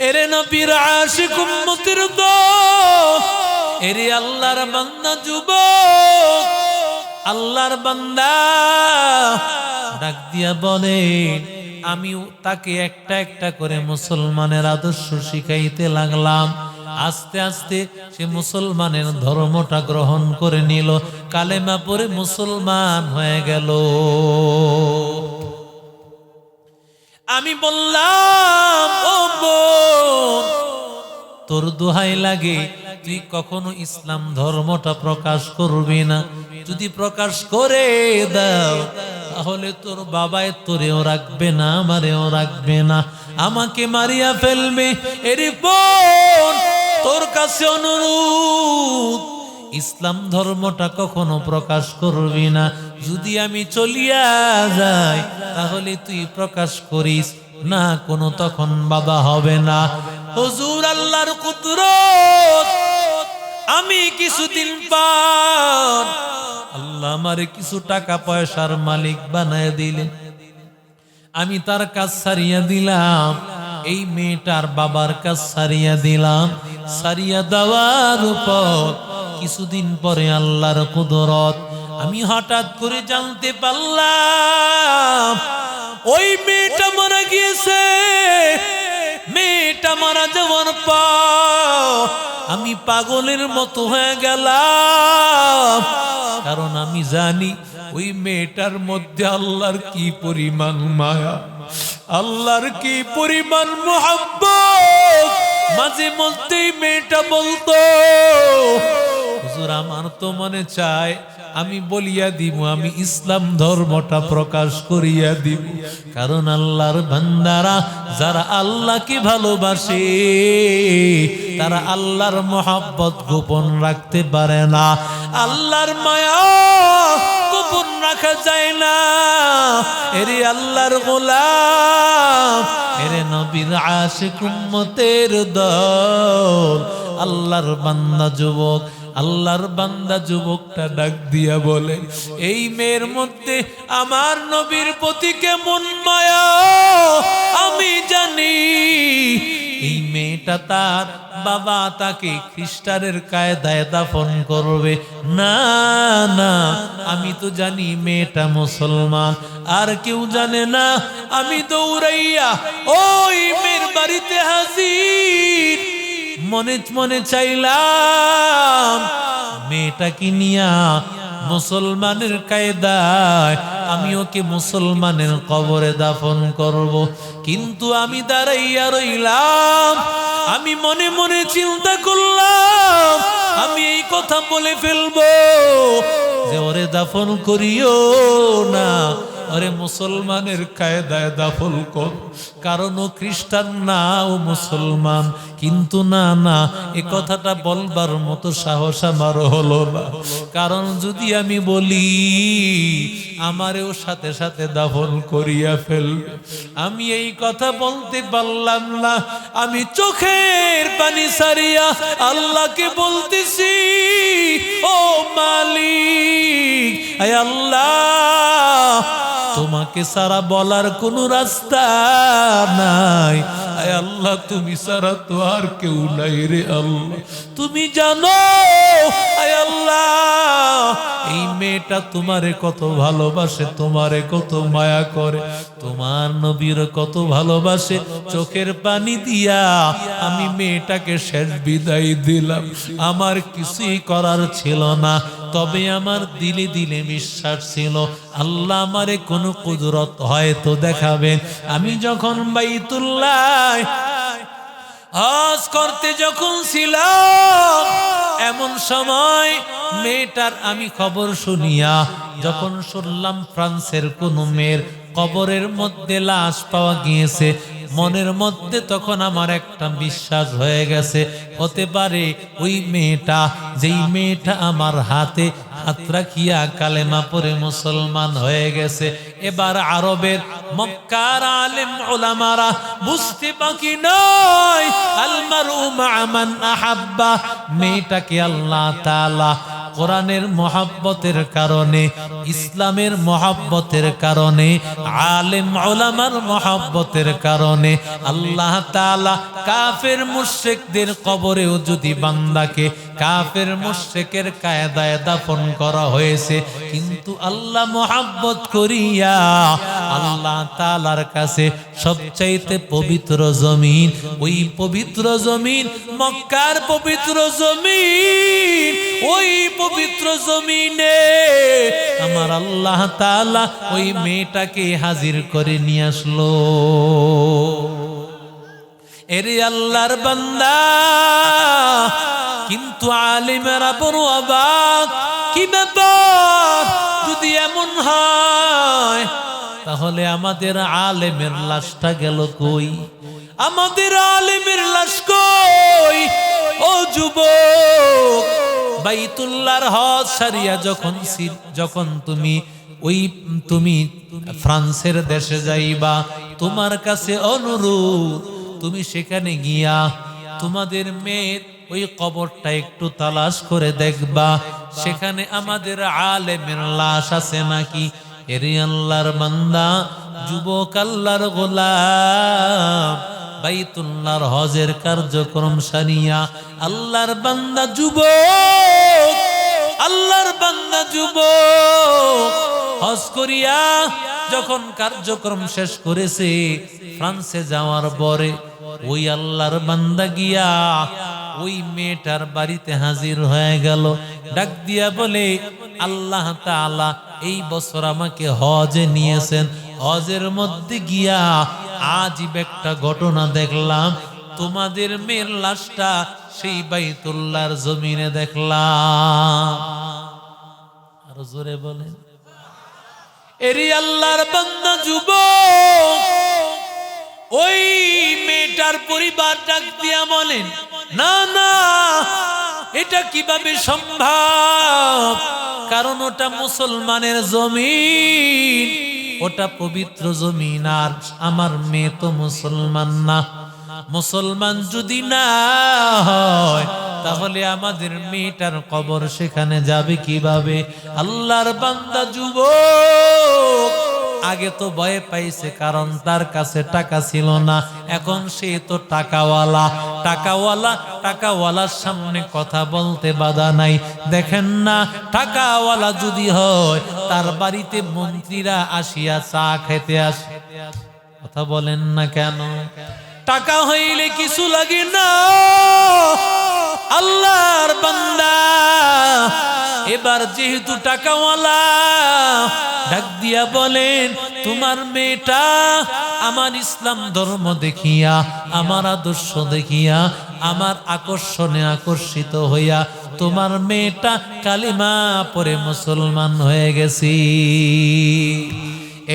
এরে নবীর আশিক উম্মতের দল, এরে আল্লাহর বান্দা যুবক, আল্লাহর বান্দা ডাক দিয়া বলে, আমি তাকে একটা একটা করে মুসলমানের আদর্শ শিখাইতে লাগলাম। আস্তে আস্তে সে মুসলমানের ধর্মটা গ্রহণ করে নিল, কালেমা পড়ে মুসলমান হয়ে গেল। আমি বললাম, ও বোন, তোর দোহাই লাগে, তুই কখনো ইসলাম ধর্মটা প্রকাশ করবি না। যদি প্রকাশ করে দাও তাহলে তোর বাবাই তোরেও রাখবে না, আমারেও রাখবে না, আমাকে মারিয়া ফেলবে। এরে বোন, তোর কাছে অনুরোধ, ইসলাম ধর্মটা কখনো প্রকাশ করবি না। যদি আমি চলিয়া যাই তাহলে তুই প্রকাশ করিস না, কোনো তখন বাধা হবে না। হুজুর, আল্লাহর কুদরত, আমি কিছুদিন পর আল্লাহ আমারে কিছু টাকা পয়সার মালিক বানায় দিলেন। আমি তার কাজ ছাড়িয়া দিলাম, এই মেয়েটার বাবার কাজ ছাড়িয়া দিলাম। ছাড়িয়া দেওয়ার উপর কিছুদিন পরে আল্লাহর কুদরত, আমি হঠাৎ করে জানতে পারলাম ওই মেয়েটা মারা গিয়েছে। মেয়েটা মারা যাওয়ার পর আমি পাগলের মতো হয়ে গেলাম, কারণ আমি জানি ওই মেয়েটার মধ্যে আল্লাহর কি পরিমাণ মায়া, আল্লাহর কি পরিমাণ মুহাব্বত। মাঝে মধ্যেই মেয়েটা বলতো, হুজুর, আমার তো মনে চায় আমি বলিয়া দিব, আমি ইসলাম ধর্মটা প্রকাশ করিয়া দিব। কারণ আল্লাহর বান্দারা যারা আল্লাহকে ভালোবাসে তারা আল্লাহর মহব্বত গোপন রাখতে পারে না, আল্লাহর মায়া গোপন রাখা যায় না। এরে আল্লাহর গোলাম, এরে নবীর আশিক উম্মতের দল, আল্লাহর বান্দা যুবক, আল্লাহর বান্দা যুবকটা ডাক দিয়া বলে, এই মেয়ের মধ্যে আমার নবীর প্রতি কেমন মায়া আমি জানি। এই মেয়েটা, তার বাবা তাকে খ্রিস্টানের কায়দায় দাফন করবে না, না, আমি তো জানি মেয়েটা মুসলমান, আর কেউ জানে না। আমি দৌড়াইয়া ওই মেয়ের বাড়িতে হাজির, মনে মনে চাইলাম মেয়েটাকে নিয়া মুসলমানের কায়দায় আমি ওকে মুসলমানের কবরে দাফন করব। কিন্তু আমি দাঁড়াইয়া রইলাম, আমি মনে মনে চিন্তা করলাম আমি এই কথা বলে ফেলবো যে ওরে দাফন করিও না, আরে মুসলমানের কায়দায় দাফন কর, কারণ ও খ্রিস্টান না, ও মুসলমান। কিন্তু না না, এ কথাটা বলবার মতো সাহস আমার হলো না, কারণ যদি আমি বলি আমারেও সাথে সাথে দাফন করিয়া ফেলবে। আমি এই কথা বলতে পারলাম না, আমি চোখের পানি ছাড়িয়া আল্লাহকে বলতেছি, ও মালিক, আয় আল্লাহ, তোমাকে সারা বলার কোনো রাস্তা নাই। আয় আল্লাহ, তুমি সারা তো আর কেউ নাই রে আল্লাহ, তুমি জানো। আয় আল্লাহ, এই মেয়েটা তোমারে কত ভালোবাসে, তোমারে কত মায়া করে, তোমার নবীর কত ভালোবাসে। চোখের পানি দিয়া আমি মেয়েটাকে শেষ বিদায় দিলাম। আমার কিছুই করার ছিল না, তবে আমার দিলে দিলে বিশ্বাস ছিল আল্লাহ আমারে কোনো কুদরত হয়তো দেখাবেন। আমি যখন বাইতুল্লাহ হজ করতে যখন ছিলাম, এমন সময় মেয়েটার আমি খবর শুনিয়া যখন শুনলাম ফ্রান্সের কোন মেয়ের কবরের মধ্যে লাশ পাওয়া গিয়েছে, মনের মধ্যে তখন আমার একটা বিশ্বাস হয়ে গেছে, হতে পারে ওই মেয়েটা, যেই মেয়েটা আমার হাতে হাত রাখিয়া কালেমা পড়ে মুসলমান হয়ে গেছে। এবার আরবের মক্কার আলেম উলামারা বুঝতে বাকি নয়, আল মারউ মা মান আহাব্বা, মেয়েটাকে আল্লাহ তাআলা কোরআনের মহব্বতের কারণে, ইসলামের মহব্বতের কারণে, আলেম উলামার মহব্বতের কারণে আল্লাহ তাআলা কাফের মুশরিকদের কবরেও যদি বান্দাকে কাফের মুশরিকের কায়দায় দাফন করা হয়েছে, কিন্তু আল্লাহ মহব্বত করিয়া আল্লাহ তাআলার কাছে সবচাইতে পবিত্র জমিন, ওই পবিত্র জমিন মক্কার পবিত্র জমিন, ওই পবিত্র জমিনে আমার আল্লাহ তাআলা ওই মেয়েটাকে হাজির করে নিয়ে আসলো। এরে আল্লাহর বান্দা, কিন্তু আলিমেরা বড় অবাক, কি ব্যাপার? যদি এমন হয় তাহলে আমাদের আলেমের লাশটা গেল কই? আমাদের আলেমের লাশ কই? ও যুবক, বাইতুল্লাহর হজ সারিয়া যখন তুমি ফ্রান্সের দেশে যাইবা, তোমার কাছে অনুরোধ, তুমি সেখানে গিয়া তোমাদের মেয়ের ওই কবরটা একটু তালাশ করে দেখবা, সেখানে আমাদের আলেমের লাশ আছে নাকি। এরে আল্লাহর বান্দা, যুবক আল্লাহর গোলাম, বাইতুল্লাহর হজের কার্যক্রম সারিয়া আল্লাহর বান্দা যুবক, আল্লাহর বান্দা যুবক হজ করিয়া যখন কার্যক্রম শেষ করেছে, ফ্রান্সে যাওয়ার পরে ওই আল্লাহর বান্দা গিয়া ওই মেয়েটার বাড়িতে হাজির হয়ে গেল। ডাক দিয়া বলে, আল্লাহ তাআলা এই বছর আমাকে হজে নিয়েছেন, হজের মধ্যে গিয়া আজীব একটা ঘটনা দেখলাম, তোমাদের মেয়ের লাশটা সেই বাইতুল্লাহর জমিনে দেখলাম। আরো জোরে বলেন। এরি আল্লাহর বান্দা যুবক, ওই মেয়েটার পরিবার ডাক দিয়া বলেন, না না, এটা কিভাবে সম্ভব? কারণ ওটা মুসলমানের জমিন, ওটা পবিত্র জমিন, আর আমার মেয়ে তো মুসলমান না। মুসলমান যদি না হয় তাহলে আমাদের মেয়েটার কবর সেখানে যাবে কিভাবে? আল্লাহর বান্দা যুবক আগে তো ভয় পাইছে, কারণ তার কাছে টাকা ছিল না, এখন সে তো টাকাওয়ালার সামনে কথা বলতে বাধা নাই। দেখেন না, টাকাওয়ালা যদি হয় তার বাড়িতে মন্ত্রীরা আসিয়া চা খেতে আসে, কথা বলেন না কেন? টাকা হইলে কিছু লাগে না। আল্লাহর বান্দা এবার যেহেতু টাকাওয়ালা, ডাক দিয়া বলেন, তোমার মেয়েটা আমার ইসলাম ধর্ম দেখিয়া, আমার আদর্শ দেখিয়া, আমার আকর্ষণে আকর্ষিত হইয়া তোমার মেয়েটা কালিমা পড়ে মুসলমান হয়ে গেছি।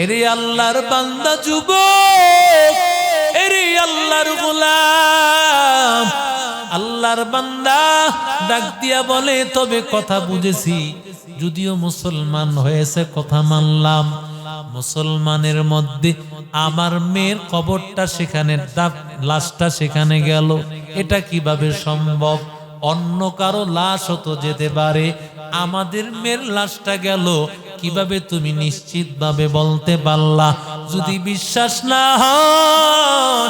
এরে আল্লাহর বান্দা যুবক, এরে আল্লাহর গোলাম, আল্লাহর বান্দা ডাক দিয়া বলে, তবে কথা বুঝেছি, যদিও মুসলমান হয়েছে কথা মানলাম, মুসলমানের মধ্যে আমার মেয়ের কবরটা সেখানে, লাশটা সেখানে গেল, এটা কিভাবে সম্ভব? অন্য কারো লাশ হতো যেতে পারে, আমাদের মেয়ের লাশটা গেল কিভাবে? তুমি নিশ্চিত ভাবে বলতে পারলা? যদি বিশ্বাস না হয়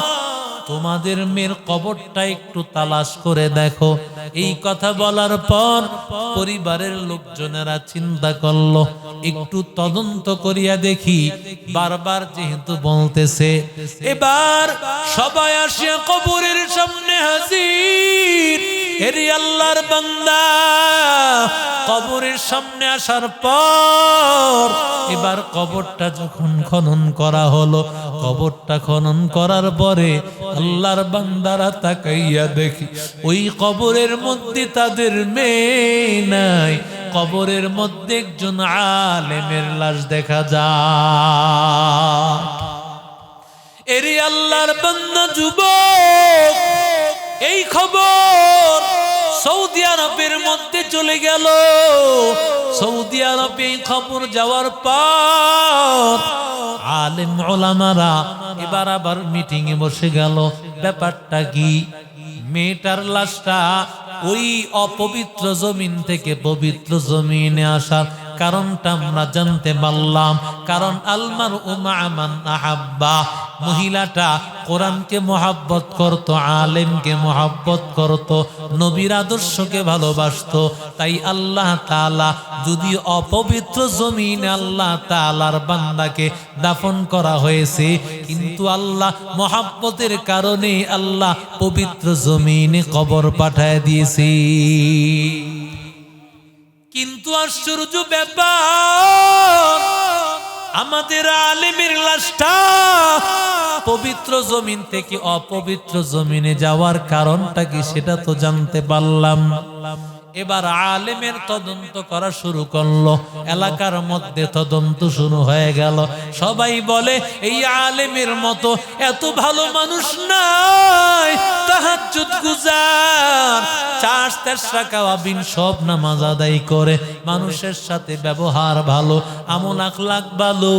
তোমাদের মেয়ের কবরটা একটু তালাশ করে দেখো। এই কথা বলার পর পরিবারের লোকজনেরা চিন্তা করলো, একটু তদন্ত করিয়া দেখি। বারবার যেহেতু বলতেছে, এবার সবাই আসিয়া কবরের সামনে হাজির। এরে আল্লাহর বান্দা, কবরের সামনে আসার পর এবার কবরটা যখন খনন করা হলো, কবরটা খনন করার পরে আল্লাহর বান্দারা তাকাইয়া দেখি ওই কবরের মধ্যে তাদের মেয়ে নাই, কবরের মধ্যে একজন আলেমের লাশ দেখা যায়। এরে আল্লাহর বান্দা যুবক, এই খবর সৌদি আরবের মধ্যে চলে গেল। সৌদি আরবে এই খবর যাওয়ার পর আলেম ওলামারা এবার আবার মিটিং এ বসে গেল। ব্যাপারটা কি? মেয়েটার লাশটা ওই অপবিত্র জমিন থেকে পবিত্র জমিনে আসার কারণটা আমরা জানতে পারলাম। কারণ আলমার উমা মান আহাব্বা, মহিলাটা কোরআনকে মহাব্বত করত, আলেমকে মহাব্বত করত, নবীর আদর্শকে ভালোবাসতো। তাই আল্লাহ তাআলা যদি অপবিত্র জমিনে আল্লাহ তাআলার বান্দাকে দাফন করা হয়েছে, কিন্তু আল্লাহ মহাব্বতের কারণে আল্লাহ পবিত্র জমিনে কবর পাঠায় দিয়েছে। কিন্তু আশ্চর্য ব্যাপার, আমাদের আলেমের লাশটা পবিত্র জমিন থেকে অপবিত্র জমিনে যাওয়ার কারণটা কি সেটা তো জানতে পারলাম। এবার আলেমের তদন্ত করা শুরু করলো, এলাকার মধ্যে তদন্ত শুরু হয়ে গেল। সবাই বলে এই আলেমের মতো এত ভালো মানুষ নাই, তাহাজ্জুদ গুজার, চার তেসরা কাওয়াবিন সব নামাজ আদায় করে, মানুষের সাথে ব্যবহার ভালো, আমল আখলাক ভালো,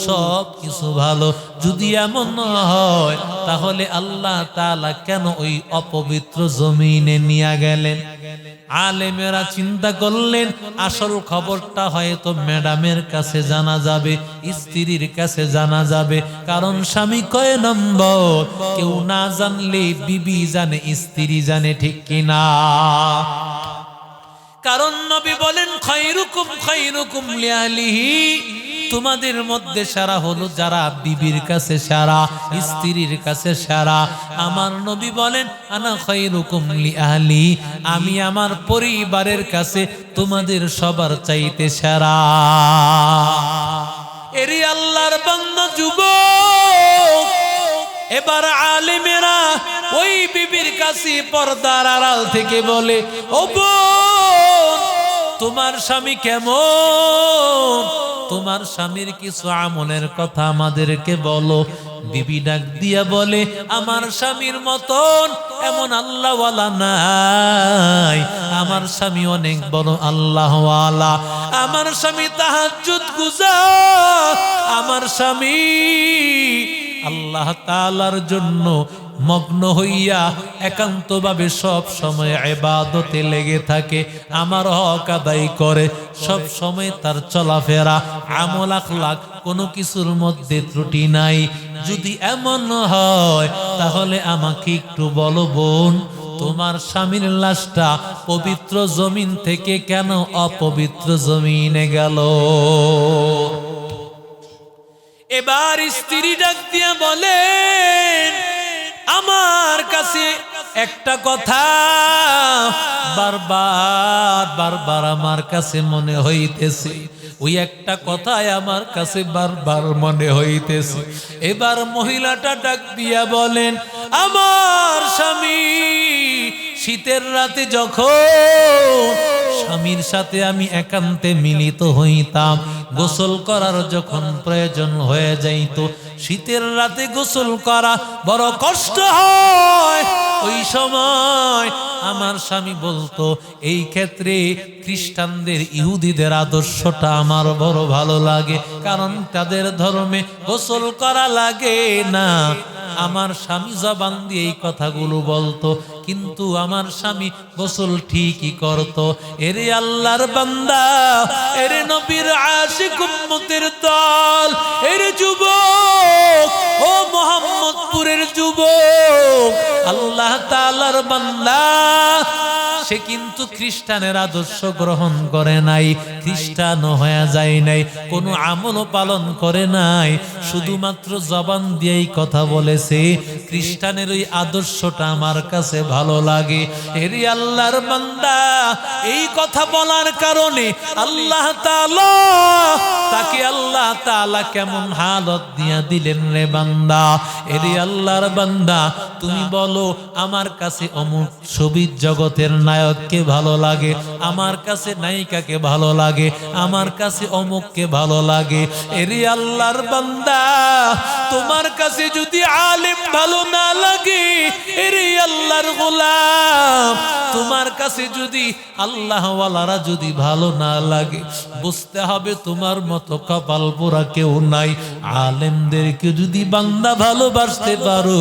সব কিছু ভালো। যদি এমন হয় তাহলে আল্লাহ তাআলা কেন ওই অপবিত্র জমিনে নিয়ে গেলেন? আলেমেরা চিন্তা করলেন আসল খবরটা হয়তো ম্যাডামের কাছে জানা যাবে, স্ত্রীর কাছে জানা যাবে। কারণ স্বামী কয় নম্বর, কেউ না জানলে বিবি জানে, স্ত্রী জানে, ঠিক কিনা? কারণ নবী বলেন খায়রুকুম খায়রুকুম লিআহলিহি, তোমাদের মধ্যে সেরা হলো যারা বিবির কাছে সেরা, স্ত্রীর কাছে সেরা। আমার নবী বলেন আনা খায়রুকুম লিআহলি, আমি আমার পরিবারের কাছে তোমাদের সবার চাইতে সেরা। এরি আল্লাহর বান্দা যুবক, এবার আলেমেরা ওই বিবির কাছে পর্দার আড়াল থেকে বলে, ও বোন, তোমার স্বামী কেমন? তোমার স্বামীর কিছু আমলের কথা আমাদেরকে বলো। বিবি ডাক দিয়া বলে, আমার স্বামীর মতন এমন আল্লাহওয়ালা নাই, আমার স্বামী অনেক বড় আল্লাহওয়ালা, আমার স্বামী তাহাজ্জুদ গুজার, আমার স্বামী আল্লাহ তাআলার জন্য মগ্ন হইয়া একান্তভাবে সব সময় ইবাদতে লেগে থাকে, আমার হক আদায় করে, সব সময় তার চলাফেরা আমল আখলাক কোনো কিছুর মধ্যে ত্রুটি নাই। যদি এমন হয় তাহলে আমাকে একটু বলো বোন, তোমার স্বামীর লাশটা পবিত্র জমিন থেকে কেন অপবিত্র জমিনে গেল? এবার স্ত্রী ডাক দিয়া বলেন, আমার কাছে একটা কথা বারবার বারবার আমার কাছে মনে হইতেছে, ওই একটা কথাই আমার কাছে বারবার মনে হইতেছে। এবার মহিলাটা ডাক দিয়া বলেন, আমার স্বামী শীতের রাতে যখন স্বামীর সাথে আমি একান্তে মিলিত হইতাম, গোসল করার যখন প্রয়োজন হয়ে যাইত, শীতের রাতে গোসল করা বড় কষ্ট হয়, ওই সময় আমার স্বামী বলতো, এই ক্ষেত্রে খ্রিস্টানদের ইহুদিদের আদর্শটা আমার বড় ভালো লাগে, কারণ তাদের ধর্মে গোসল করা লাগে না। আমার স্বামী জবান দিয়ে এই কথাগুলো বলতো, কিন্তু আমার স্বামী গোসল ঠিকই করত। এরে আল্লাহর বান্দা, এরে নবীর আশিক উম্মতের দল, এরে যুবক, ও মোহাম্মদপুরের যুবক, আল্লাহ তাআলার বান্দা সে কিন্তু খ্রিস্টানের আদর্শ গ্রহণ করে নাই, খ্রিস্টান হয়ে যায় নাই, কোনো আমলও পালন করে নাই, শুধুমাত্র জবান দিয়েই কথা বলেছে। খ্রিস্টানের ওই আদর্শটা আমার কাছে ভালো লাগে। এরি আল্লাহর বান্দা, এই কথা বলার কারণে আল্লাহ তাআলা তাকে আল্লাহ তাআলা কেমন হালত দিয়া দিলেন রে বান্দা। এরি আল্লাহর বান্দা, তুমি বলো আমার কাছে অমুক ছবির জগতের নায়ককে ভালো লাগে, আমার কাছে নায়িকাকে ভালো লাগে, আমার কাছে অমুককে ভালো লাগে। এরে আল্লাহর বান্দা, তোমার কাছে যদি আলেম ভালো না লাগে, এরে আল্লাহর গোলাম, তোমার কাছে যদি আল্লাহওয়ালারা যদি ভালো না লাগে, বুঝতে হবে তোমার মতো কপাল পোড়া কেউ নাই। আলেমদেরকে যদি বান্দা ভালোবাসতে পারো,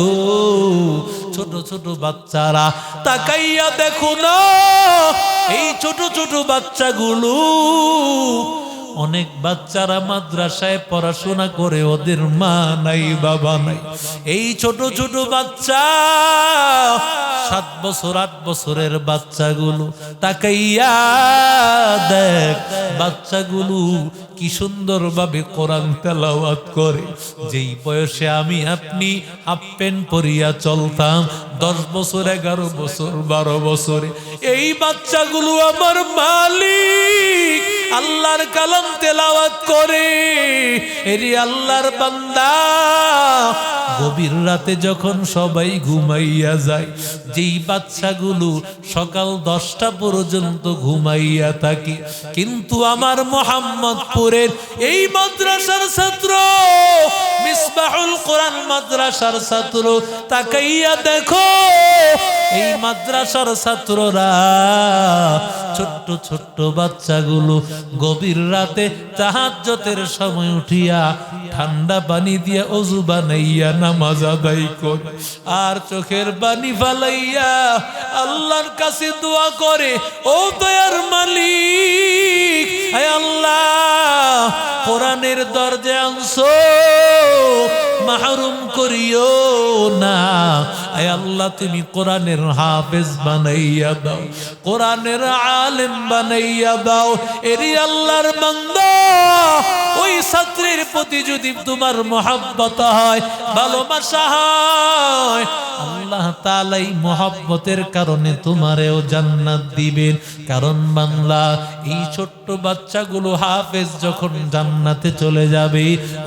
ছোট ছোট বাচ্চারা তাকাইয়া দেখো না, এই ছোট ছোট বাচ্চাগুলো, অনেক বাচ্চারা মাদ্রাসায় পড়াশোনা করে, ওদের মা নাই বাবা নাই। এই ছোট ছোট বাচ্চা 7 বছর 8 বছরের বাচ্চাগুলো, তাকাইয়া দেখ বাচ্চাগুলো কি সুন্দরভাবে কোরআন তেলাওয়াত করে। যেই বয়সে আমি আপনি হাফ প্যান্ট পরিয়া চলতাম, 10 বছর 11 বছর 12 বছরে, এই বাচ্চাগুলো আমার মালিক আল্লাহর কালাম তেলাওয়াত করে। এরি আল্লাহর বান্দা, গভীর রাতে যখন সবাই ঘুমাইয়া যায়, যেই বাচ্চাগুলো সকাল 10টা পর্যন্ত ঘুমাইয়া থাকে, কিন্তু আমার মোহাম্মদপুরের এই মাদ্রাসার ছাত্র, মিসবাহুল কোরআন মাদ্রাসার ছাত্র, তাকাইয়া দেখো এই মাদ্রাসার ছাত্ররা, ছোট্ট ছোট্ট বাচ্চাগুলো গভীর রাতে তাহাজ্জুদের সময় উঠিয়া ঠান্ডা পানি দিয়া ওযু বানাইয়া নামাজ আদায় করে, আর চোখের পানি ফালাইয়া আল্লাহর কাছে দোয়া করে, ও দয়ার মালিক, হে আল্লাহ, কোরআনের দরজা আনছো, মাহরুম করিও না। হে আল্লাহ, তুমি কোরআনের হাফেজ বানাইয়া দাও, কোরআনের আলেম বানাইয়া দাও। এরি আল্লাহর বান্দা, ওই ছাত্রের প্রতি যদি তোমার মহব্বত হয়, ভালোবাসা হয়, আল্লাহ তাআলা এই মহব্বতের কারণে তোমারেও জান্নাত দিবেন। কারণ বাংলা, এই ছোট্ট বাচ্চাগুলো হাফেজ যখন জান্নাতে চলে যাবে,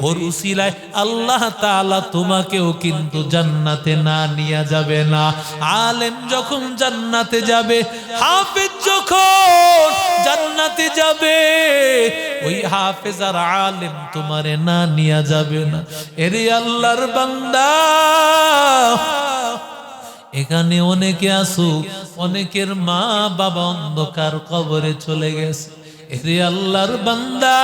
ওর উসিলায় আল্লাহ তাআলা তোমাকেও কিন্তু জান্নাতে না নিয়ে যাবে না। আলেম যখন জান্নাতে যাবে, হাফেজ যখন জান্নাতে যাবে, ওই হাফেজ আর আলেম তোমারে না নিয়ে যাবে না। এরে আল্লাহর বান্দা, এখানে অনেকে আসো, অনেকের মা বাবা অন্ধকার কবরে চলে গেছে। এরে আল্লাহর বান্দা,